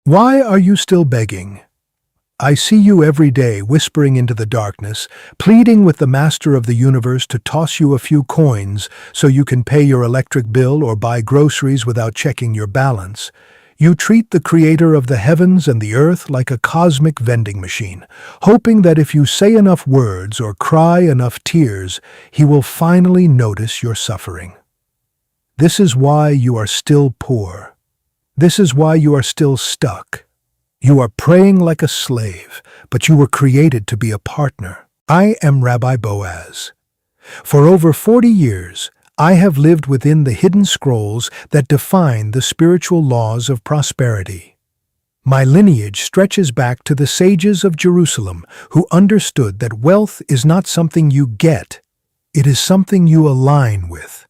Why are you still begging? I see you every day whispering into the darkness, pleading with the master of the universe to toss you a few coins so you can pay your electric bill or buy groceries without checking your balance. You treat the creator of the heavens and the earth like a cosmic vending machine, hoping that if you say enough words or cry enough tears, he will finally notice your suffering. This is why you are still poor. This is why you are still stuck. You are praying like a slave, but you were created to be a partner. I am Rabbi Boaz. For over 40 years, I have lived within the hidden scrolls that define the spiritual laws of prosperity. My lineage stretches back to the sages of Jerusalem who understood that wealth is not something you get, it is something you align with.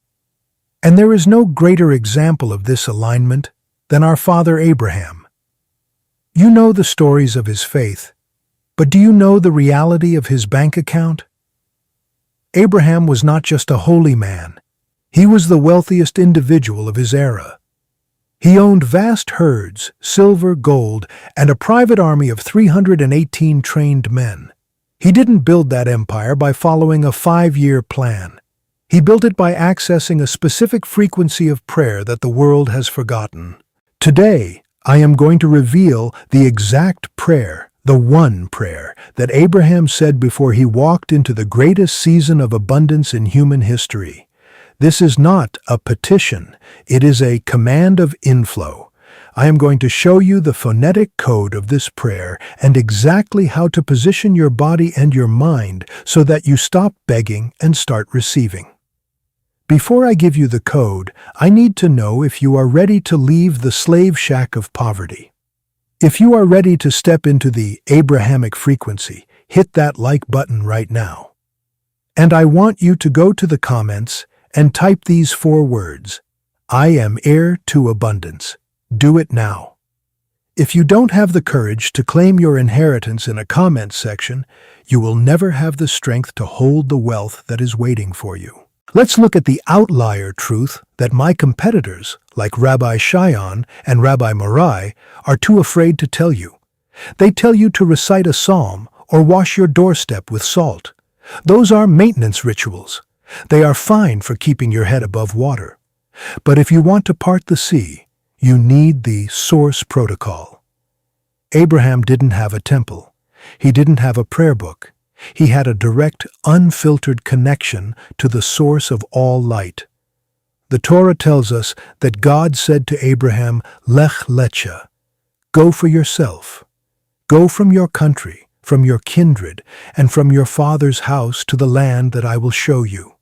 And there is no greater example of this alignment than our father Abraham. You know the stories of his faith, but do you know the reality of his bank account? Abraham was not just a holy man. He was the wealthiest individual of his era. He owned vast herds, silver, gold, and a private army of 318 trained men. He didn't build that empire by following a 5-year plan. He built it by accessing a specific frequency of prayer that the world has forgotten. Today, I am going to reveal the exact prayer, the one prayer, that Abraham said before he walked into the greatest season of abundance in human history. This is not a petition, it is a command of inflow. I am going to show you the phonetic code of this prayer and exactly how to position your body and your mind so that you stop begging and start receiving. Before I give you the code, I need to know if you are ready to leave the slave shack of poverty. If you are ready to step into the Abrahamic frequency, hit that like button right now. And I want you to go to the comments and type these 4 words. I am heir to abundance. Do it now. If you don't have the courage to claim your inheritance in a comment section, you will never have the strength to hold the wealth that is waiting for you. Let's look at the outlier truth that my competitors, like Rabbi Shion and Rabbi Morai, are too afraid to tell you. They tell you to recite a psalm or wash your doorstep with salt. Those are maintenance rituals. They are fine for keeping your head above water. But if you want to part the sea, you need the source protocol. Abraham didn't have a temple. He didn't have a prayer book. He had a direct, unfiltered connection to the source of all light. The Torah tells us that God said to Abraham, Lech lecha, go for yourself. Go from your country, from your kindred, and from your father's house to the land that I will show you.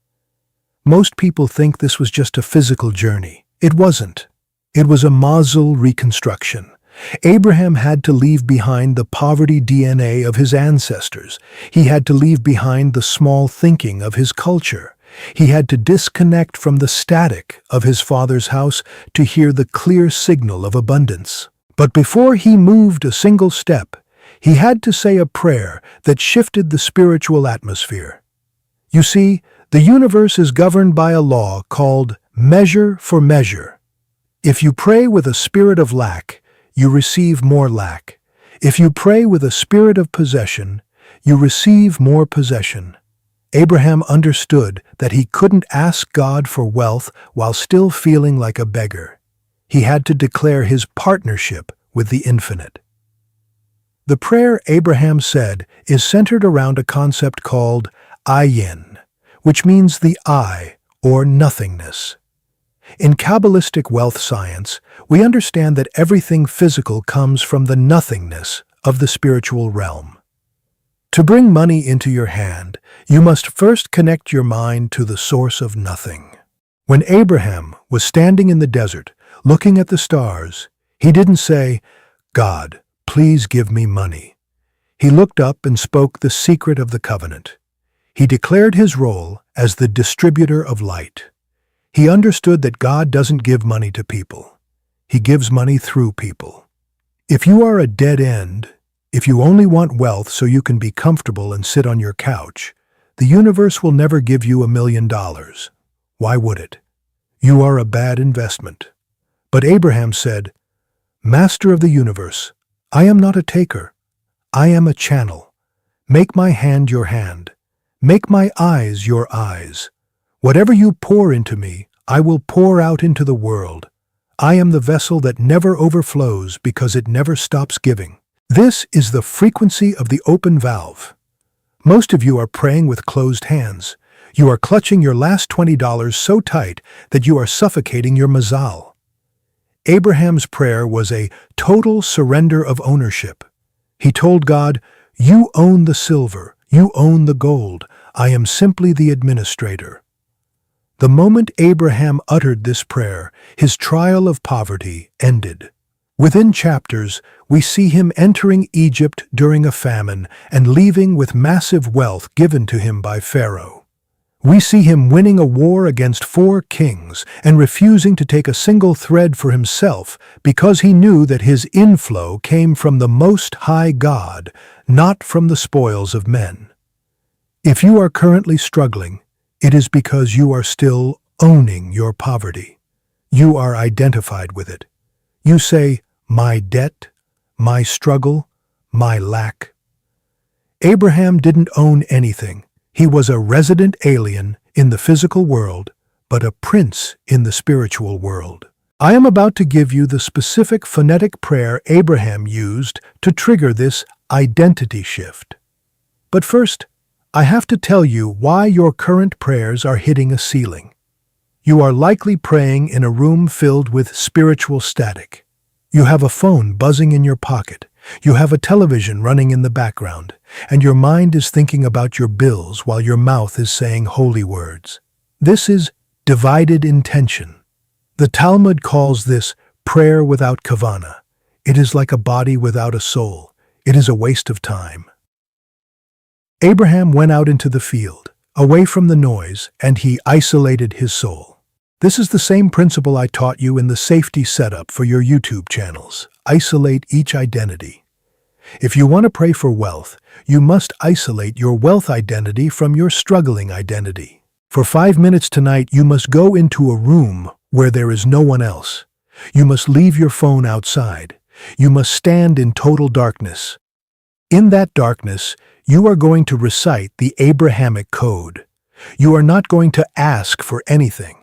Most people think this was just a physical journey. It wasn't. It was a Mazal reconstruction. Abraham had to leave behind the poverty DNA of his ancestors. He had to leave behind the small thinking of his culture. He had to disconnect from the static of his father's house to hear the clear signal of abundance. But before he moved a single step, he had to say a prayer that shifted the spiritual atmosphere. You see, the universe is governed by a law called measure for measure. If you pray with a spirit of lack, you receive more lack. If you pray with a spirit of possession, you receive more possession. Abraham understood that he couldn't ask God for wealth while still feeling like a beggar. He had to declare his partnership with the infinite. The prayer Abraham said is centered around a concept called ayin, which means the I, or nothingness. In Kabbalistic wealth science, we understand that everything physical comes from the nothingness of the spiritual realm. To bring money into your hand, you must first connect your mind to the source of nothing. When Abraham was standing in the desert, looking at the stars, he didn't say, God, please give me money. He looked up and spoke the secret of the covenant. He declared his role as the distributor of light. He understood that God doesn't give money to people. He gives money through people. If you are a dead end, if you only want wealth so you can be comfortable and sit on your couch, the universe will never give you $1 million. Why would it? You are a bad investment. But Abraham said, Master of the universe, I am not a taker. I am a channel. Make my hand your hand. Make my eyes your eyes. Whatever you pour into me, I will pour out into the world. I am the vessel that never overflows because it never stops giving. This is the frequency of the open valve. Most of you are praying with closed hands. You are clutching your last $20 so tight that you are suffocating your Mazal. Abraham's prayer was a total surrender of ownership. He told God, "You own the silver, you own the gold. I am simply the administrator." The moment Abraham uttered this prayer, his trial of poverty ended. Within chapters, we see him entering Egypt during a famine and leaving with massive wealth given to him by Pharaoh. We see him winning a war against 4 kings and refusing to take a single thread for himself because he knew that his inflow came from the Most High God, not from the spoils of men. If you are currently struggling, it is because you are still owning your poverty. You are identified with it. You say, "My debt, my struggle, my lack." Abraham didn't own anything. He was a resident alien in the physical world, but a prince in the spiritual world. I am about to give you the specific phonetic prayer Abraham used to trigger this identity shift. But first, I have to tell you why your current prayers are hitting a ceiling. You are likely praying in a room filled with spiritual static. You have a phone buzzing in your pocket. You have a television running in the background, and your mind is thinking about your bills while your mouth is saying holy words. This is divided intention. The Talmud calls this prayer without kavana. It is like a body without a soul. It is a waste of time. Abraham went out into the field, away from the noise, and he isolated his soul. This is the same principle I taught you in the safety setup for your YouTube channels. Isolate each identity. If you want to pray for wealth, you must isolate your wealth identity from your struggling identity. For 5 minutes tonight, you must go into a room where there is no one else. You must leave your phone outside. You must stand in total darkness. In that darkness, you are going to recite the Abrahamic code. You are not going to ask for anything.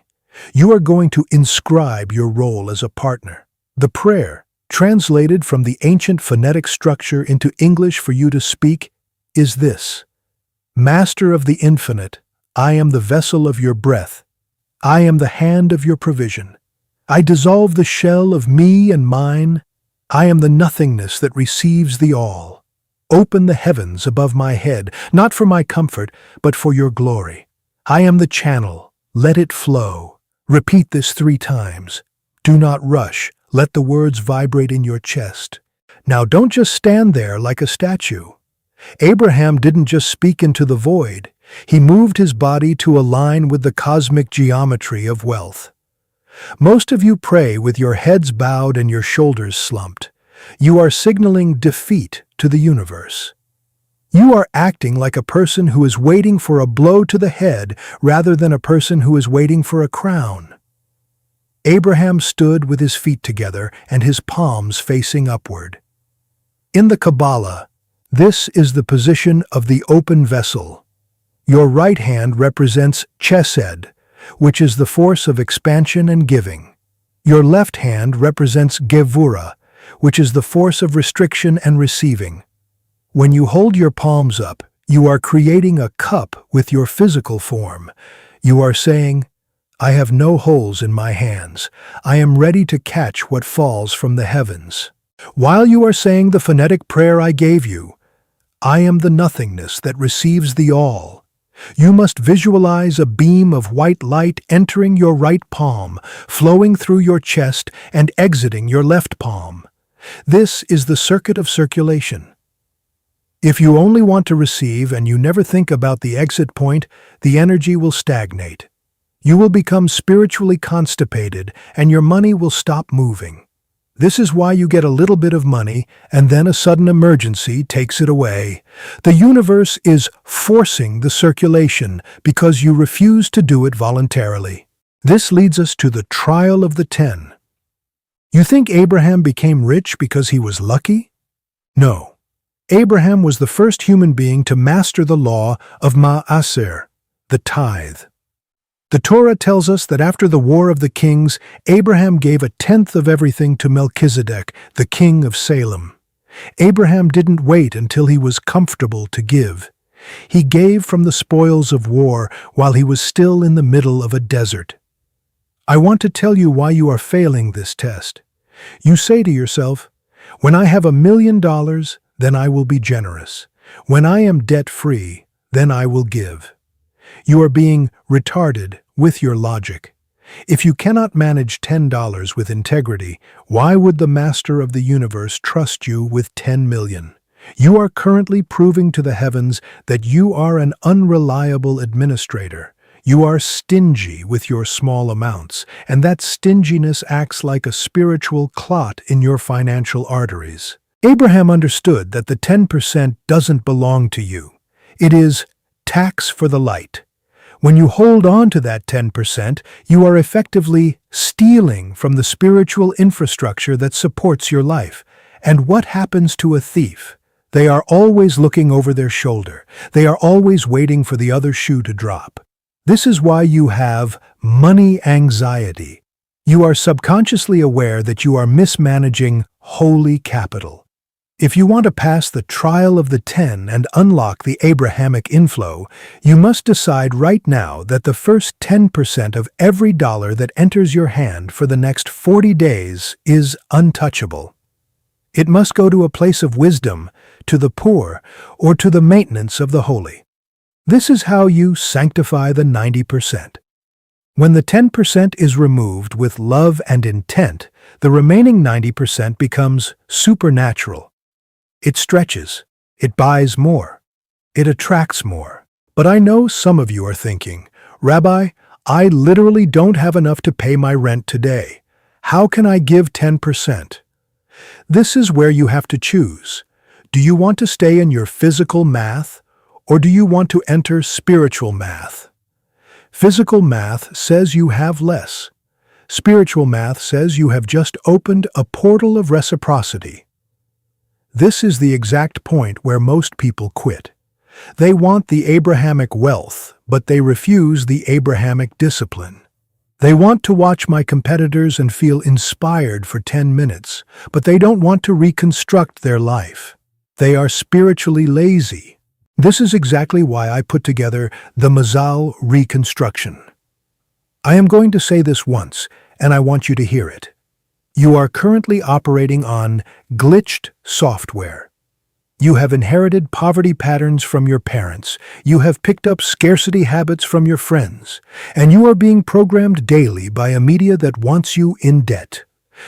You are going to inscribe your role as a partner. The prayer, translated from the ancient phonetic structure into English for you to speak, is this: Master of the infinite, I am the vessel of your breath. I am the hand of your provision. I dissolve the shell of me and mine. I am the nothingness that receives the all. Open the heavens above my head, not for my comfort, but for your glory. I am the channel. Let it flow. Repeat this 3 times. Do not rush. Let the words vibrate in your chest. Now don't just stand there like a statue. Abraham didn't just speak into the void. He moved his body to align with the cosmic geometry of wealth. Most of you pray with your heads bowed and your shoulders slumped. You are signaling defeat to the universe. You are acting like a person who is waiting for a blow to the head rather than a person who is waiting for a crown. Abraham stood with his feet together and his palms facing upward. In the Kabbalah, this is the position of the open vessel. Your right hand represents chesed, which is the force of expansion and giving. Your left hand represents gevura, which is the force of restriction and receiving. When you hold your palms up, you are creating a cup with your physical form. You are saying, I have no holes in my hands. I am ready to catch what falls from the heavens. While you are saying the phonetic prayer I gave you, I am the nothingness that receives the all. You must visualize a beam of white light entering your right palm, flowing through your chest and exiting your left palm. This is the circuit of circulation. If you only want to receive and you never think about the exit point, the energy will stagnate. You will become spiritually constipated and your money will stop moving. This is why you get a little bit of money and then a sudden emergency takes it away. The universe is forcing the circulation because you refuse to do it voluntarily. This leads us to the trial of the 10. You think Abraham became rich because he was lucky? No. Abraham was the first human being to master the law of Ma'aser, the tithe. The Torah tells us that after the War of the Kings, Abraham gave a tenth of everything to Melchizedek, the king of Salem. Abraham didn't wait until he was comfortable to give. He gave from the spoils of war while he was still in the middle of a desert. I want to tell you why you are failing this test. You say to yourself, "When I have $1 million, then I will be generous. When I am debt-free, then I will give." You are being retarded with your logic. If you cannot manage $10 with integrity, why would the Master of the universe trust you with 10 million? You are currently proving to the heavens that you are an unreliable administrator. You are stingy with your small amounts, and that stinginess acts like a spiritual clot in your financial arteries. Abraham understood that the 10% doesn't belong to you. It is tax for the light. When you hold on to that 10%, you are effectively stealing from the spiritual infrastructure that supports your life. And what happens to a thief? They are always looking over their shoulder. They are always waiting for the other shoe to drop. This is why you have money anxiety. You are subconsciously aware that you are mismanaging holy capital. If you want to pass the trial of the 10 and unlock the Abrahamic inflow, you must decide right now that the first 10% of every dollar that enters your hand for the next 40 days is untouchable. It must go to a place of wisdom, to the poor, or to the maintenance of the holy. This is how you sanctify the 90%. When the 10% is removed with love and intent, the remaining 90% becomes supernatural. It stretches. It buys more. It attracts more. But I know some of you are thinking, "Rabbi, I literally don't have enough to pay my rent today. How can I give 10%? This is where you have to choose. Do you want to stay in your physical math, or do you want to enter spiritual math? Physical math says you have less. Spiritual math says you have just opened a portal of reciprocity. This is the exact point where most people quit. They want the Abrahamic wealth, but they refuse the Abrahamic discipline. They want to watch my competitors and feel inspired for 10 minutes, but they don't want to reconstruct their life. They are spiritually lazy. This is exactly why I put together the Mazal reconstruction. I am going to say this once, and I want you to hear it. You are currently operating on glitched software. You have inherited poverty patterns from your parents. You have picked up scarcity habits from your friends. And you are being programmed daily by a media that wants you in debt.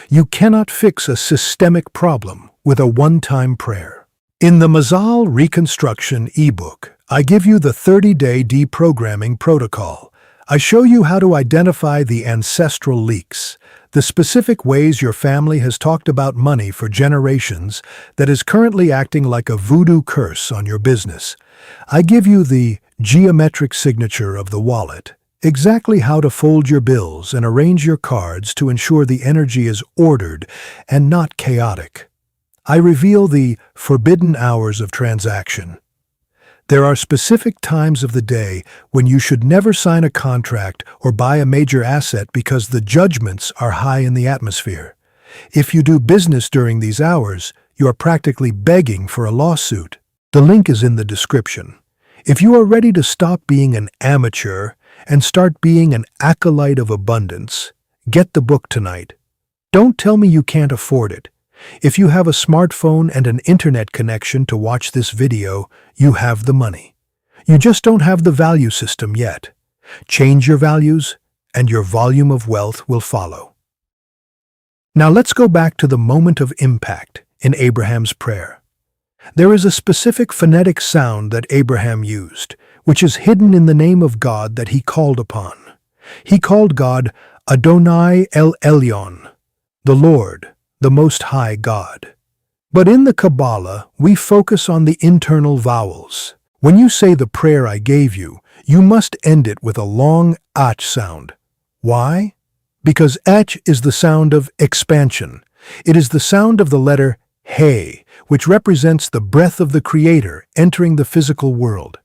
You cannot fix a systemic problem with a one-time prayer. In the Mazal Reconstruction ebook, I give you the 30-day deprogramming protocol. I show you how to identify the ancestral leaks, the specific ways your family has talked about money for generations that is currently acting like a voodoo curse on your business. I give you the geometric signature of the wallet, exactly how to fold your bills and arrange your cards to ensure the energy is ordered and not chaotic. I reveal the forbidden hours of transaction. There are specific times of the day when you should never sign a contract or buy a major asset because the judgments are high in the atmosphere. If you do business during these hours, you are practically begging for a lawsuit. The link is in the description. If you are ready to stop being an amateur and start being an acolyte of abundance, get the book tonight. Don't tell me you can't afford it. If you have a smartphone and an internet connection to watch this video, you have the money. You just don't have the value system yet. Change your values, and your volume of wealth will follow. Now let's go back to the moment of impact in Abraham's prayer. There is a specific phonetic sound that Abraham used, which is hidden in the name of God that he called upon. He called God Adonai El Elyon, the Lord, the Most High God. But in the Kabbalah, we focus on the internal vowels. When you say the prayer I gave you, you must end it with a long ach sound. Why? Because Ech is the sound of expansion. It is the sound of the letter He, which represents the breath of the Creator entering the physical world.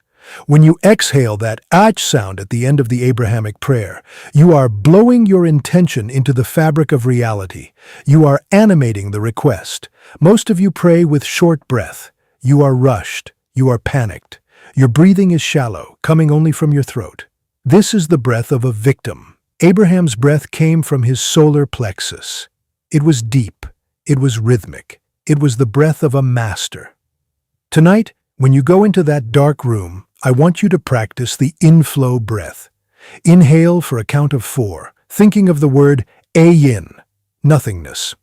When you exhale that Ach sound at the end of the Abrahamic prayer, you are blowing your intention into the fabric of reality. You are animating the request. Most of you pray with short breath. You are rushed. You are panicked. Your breathing is shallow, coming only from your throat. This is the breath of a victim. Abraham's breath came from his solar plexus. It was deep. It was rhythmic. It was the breath of a master. Tonight, when you go into that dark room, I want you to practice the inflow breath. Inhale for a count of 4, thinking of the word ayin, nothingness.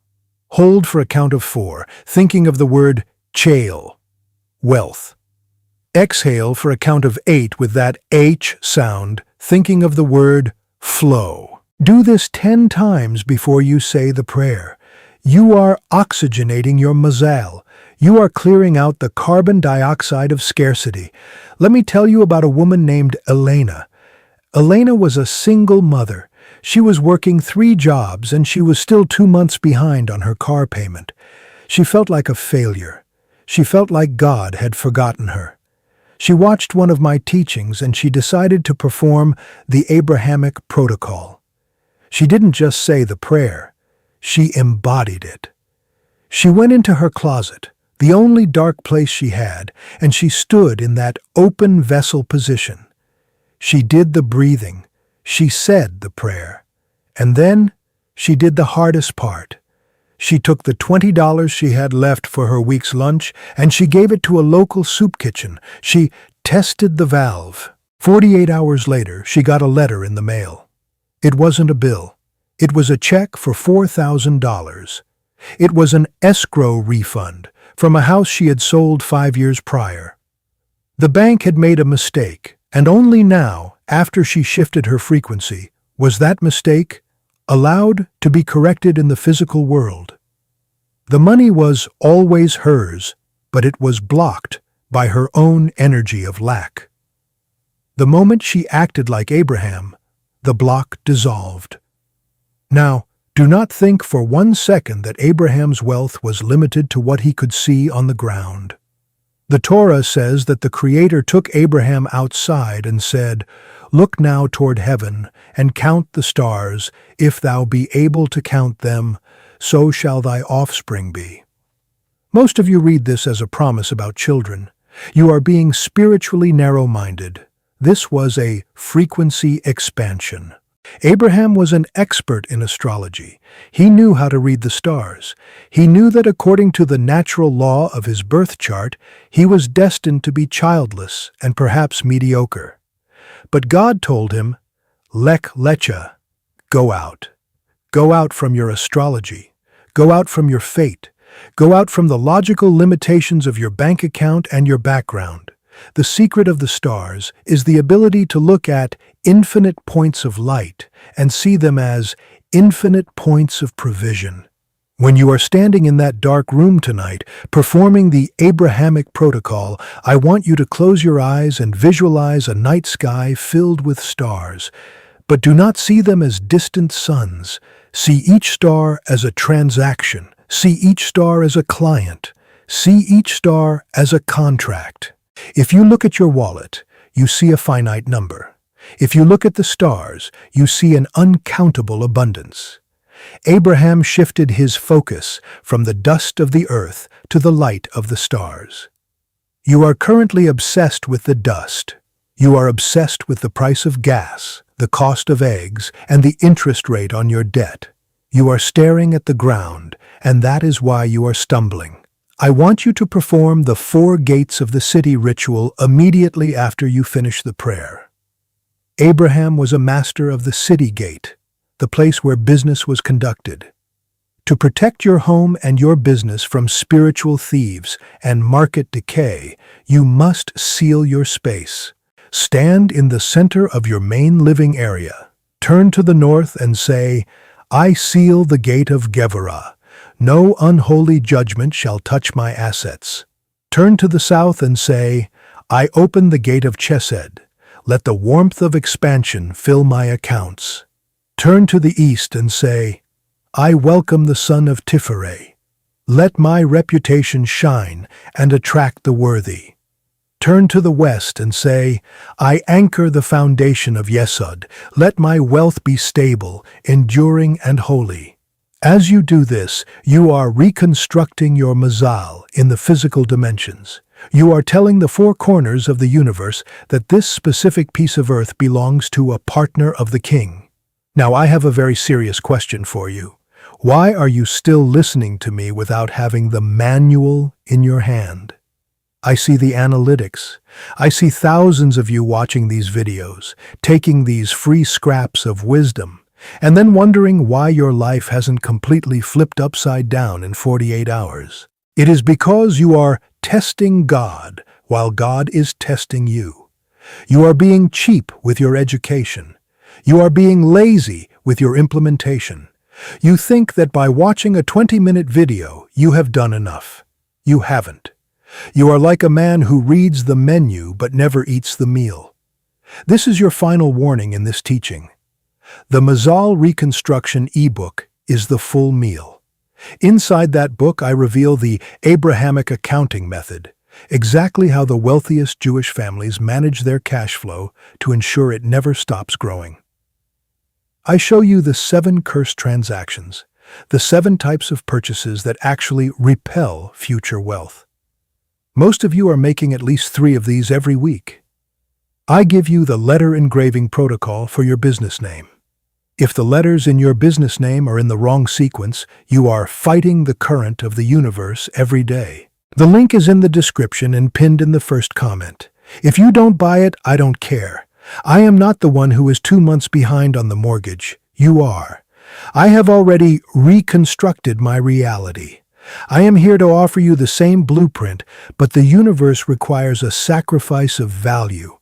Hold for a count of 4, thinking of the word chale, wealth. Exhale for a count of 8 with that H sound, thinking of the word flow. Do this 10 times before you say the prayer. You are oxygenating your Mazal. You are clearing out the carbon dioxide of scarcity. Let me tell you about a woman named Elena. Elena was a single mother. She was working 3 jobs and she was still 2 months behind on her car payment. She felt like a failure. She felt like God had forgotten her. She watched one of my teachings and she decided to perform the Abrahamic protocol. She didn't just say the prayer. She embodied it. She went into her closet, the only dark place she had, and she stood in that open vessel position. She did the breathing. She said the prayer. And then she did the hardest part. She took the $20 she had left for her week's lunch and she gave it to a local soup kitchen. She tested the valve. 48 hours later, she got a letter in the mail. It wasn't a bill. It was a check for $4,000. It was an escrow refund from a house she had sold 5 years prior. The bank had made a mistake, and only now, after she shifted her frequency, was that mistake allowed to be corrected in the physical world. The money was always hers, but it was blocked by her own energy of lack. The moment she acted like Abraham, the block dissolved. Now, do not think for 1 second that Abraham's wealth was limited to what he could see on the ground. The Torah says that the Creator took Abraham outside and said, "Look now toward heaven, and count the stars. If thou be able to count them, so shall thy offspring be." Most of you read this as a promise about children. You are being spiritually narrow-minded. This was a frequency expansion. Abraham was an expert in astrology. He knew how to read the stars. He knew that according to the natural law of his birth chart, he was destined to be childless and perhaps mediocre. But God told him, "Lech lecha, go out. Go out from your astrology. Go out from your fate. Go out from the logical limitations of your bank account and your background." The secret of the stars is the ability to look at infinite points of light and see them as infinite points of provision. When you are standing in that dark room tonight, performing the Abrahamic protocol, I want you to close your eyes and visualize a night sky filled with stars. But do not see them as distant suns. See each star as a transaction. See each star as a client. See each star as a contract. If you look at your wallet, you see a finite number. If you look at the stars, you see an uncountable abundance. Abraham shifted his focus from the dust of the earth to the light of the stars. You are currently obsessed with the dust. You are obsessed with the price of gas, the cost of eggs, and the interest rate on your debt. You are staring at the ground, and that is why you are stumbling. I want you to perform the 4 gates of the city ritual immediately after you finish the prayer. Abraham was a master of the city gate, the place where business was conducted. To protect your home and your business from spiritual thieves and market decay, you must seal your space. Stand in the center of your main living area. Turn to the north and say, "I seal the gate of Gevorah. No unholy judgment shall touch my assets." Turn to the south and say, "I open the gate of Chesed. Let the warmth of expansion fill my accounts." Turn to the east and say, I welcome the son of Tifereh. Let my reputation shine and attract the worthy. Turn to the west and say, I anchor the foundation of Yesod. Let my wealth be stable, enduring, and holy. As you do this, you are reconstructing your Mazal in the physical dimensions. You are telling the four corners of the universe that this specific piece of earth belongs to a partner of the king. Now, I have a very serious question for you. Why are you still listening to me without having the manual in your hand? I see the analytics. I see thousands of you watching these videos, taking these free scraps of wisdom, and then wondering why your life hasn't completely flipped upside down in 48 hours. It is because you are testing God while God is testing you. You are being cheap with your education. You are being lazy with your implementation. You think that by watching a 20-minute video, you have done enough. You haven't. You are like a man who reads the menu but never eats the meal. This is your final warning in this teaching. The Mazal Reconstruction ebook is the full meal. Inside that book, I reveal the Abrahamic accounting method, exactly how the wealthiest Jewish families manage their cash flow to ensure it never stops growing. I show you the 7 cursed transactions, the 7 types of purchases that actually repel future wealth. Most of you are making at least 3 of these every week. I give you the letter engraving protocol for your business name. If the letters in your business name are in the wrong sequence, you are fighting the current of the universe every day. The link is in the description and pinned in the first comment. If you don't buy it, I don't care. I am not the one who is 2 months behind on the mortgage. You are. I have already reconstructed my reality. I am here to offer you the same blueprint, but the universe requires a sacrifice of value.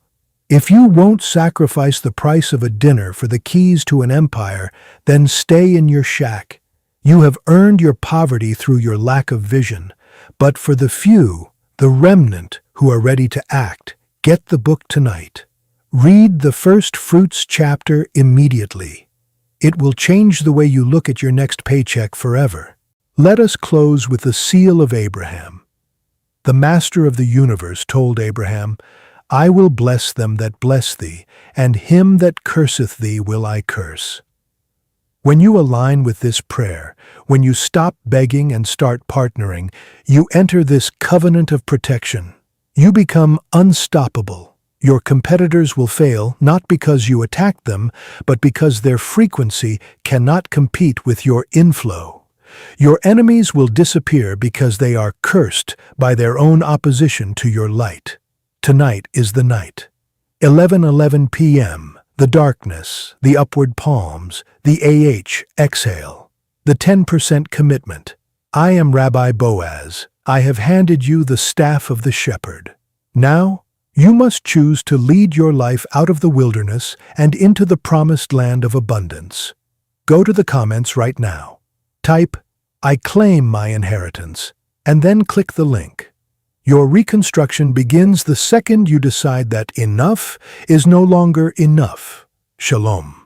If you won't sacrifice the price of a dinner for the keys to an empire, then stay in your shack. You have earned your poverty through your lack of vision. But for the few, the remnant who are ready to act, get the book tonight. Read the first fruits chapter immediately. It will change the way you look at your next paycheck forever. Let us close with the seal of Abraham. The master of the universe told Abraham, I will bless them that bless thee, and him that curseth thee will I curse. When you align with this prayer, when you stop begging and start partnering, you enter this covenant of protection. You become unstoppable. Your competitors will fail not because you attacked them, but because their frequency cannot compete with your inflow. Your enemies will disappear because they are cursed by their own opposition to your light. Tonight is the night. 11:11 p.m., the darkness, the upward palms, the exhale, the 10% commitment. I am Rabbi Boaz. I have handed you the staff of the shepherd. Now, you must choose to lead your life out of the wilderness and into the promised land of abundance. Go to the comments right now. Type, I claim my inheritance, and then click the link. Your reconstruction begins the second you decide that enough is no longer enough. Shalom.